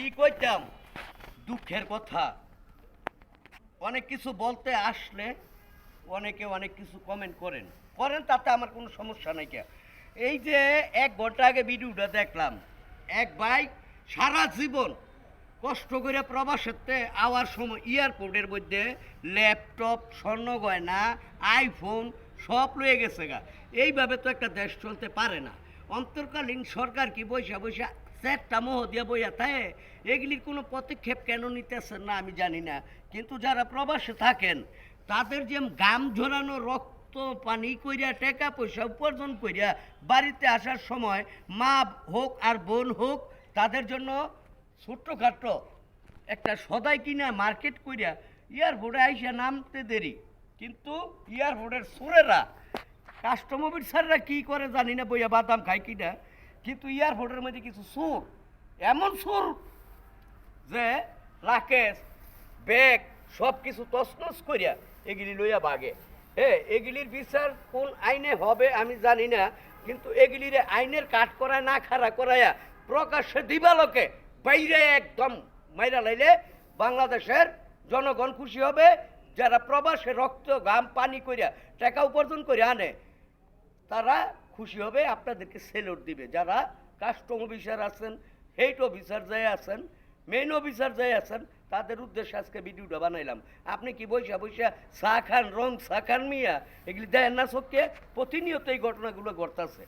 কি কইতাম, দুঃখের কথা। অনেক কিছু বলতে আসলে অনেকে অনেক কিছু কমেন্ট করেন করেন, তাতে আমার কোনো সমস্যা নাই। কে এই যে 1 ঘন্টা আগে ভিডিওটা দেখলাম, এক ভাই সারা জীবন কষ্ট করে প্রবাসেতে আওয়ার সময় এয়ারপোর্টের মধ্যে ল্যাপটপ, স্বর্ণ গয়না, আইফোন সব লয়ে গেছে গা। এইভাবে তো একটা দেশ চলতে পারে না। অন্তর্কালীন সরকার কি বৈশা বৈশা সেটটা মোহ দিয়া বইয়া থাকে? এগুলির কোনো পদক্ষেপ কেন নিতেছেন না আমি জানি না। কিন্তু যারা প্রবাসে থাকেন তাদের যে গাম ঝরানো রক্ত পানি কইরা টাকা পয়সা উপার্জন কইরা বাড়িতে আসার সময় মা হোক আর বোন হোক, তাদের জন্য ছোট্টখাটো একটা সদাই কিনা মার্কেট কইরা এয়ারপোর্টে আইসা নামতে দেরি। কিন্তু এয়ারপোর্টের সুরেরা, কাস্টম অফিসাররা কি করে জানি না, বইয়া বাদাম খায় কিনা, কিন্তু এয়ারপোর্টের মধ্যে কিছু সুর, এমন সুর যে রাকেশ ব্যাগ সব কিছু তছনছ করিয়া এগুলি লইয়া ভাগে। এগুলির বিচার কোন আইনে হবে আমি জানি না, কিন্তু এগুলির আইনের কাঠ করায় না খাড়া করাইয়া প্রকাশ্যে দিবালোকে বাইরে একদম মাইরা লাইলে বাংলাদেশের জনগণ খুশি হবে। যারা প্রবাসে রক্ত ঘাম পানি করিয়া টাকা উপার্জন করে আনে তারা খুশি হবে, আপনাদেরকে সেলুট দিবে। যারা কাস্টম অফিসার আছেন, হেড অফিসার যাই আছেন, মেইন অফিসার যাই আছেন, তাদের উদ্দেশ্যে আজকে ভিডিওটা বানাইলাম। আপনি কি বৈশা বৈশা চা খান, রং চা খান মিয়া? এগুলি দেন না চোখকে? প্রতিনিয়ত এই ঘটনাগুলো ঘটতেছে।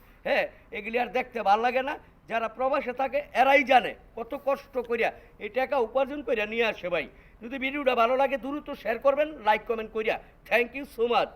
এগুলি আর দেখতে ভাল লাগে না। যারা প্রবাসে থাকে এরাই জানে কত কষ্ট করিয়া এই টাকা উপার্জন করিয়া নিয়ে আসে ভাই। যদি ভিডিওটা ভালো লাগে দ্রুত শেয়ার করবেন, লাইক কমেন্ট করিয়া। Thank you so much.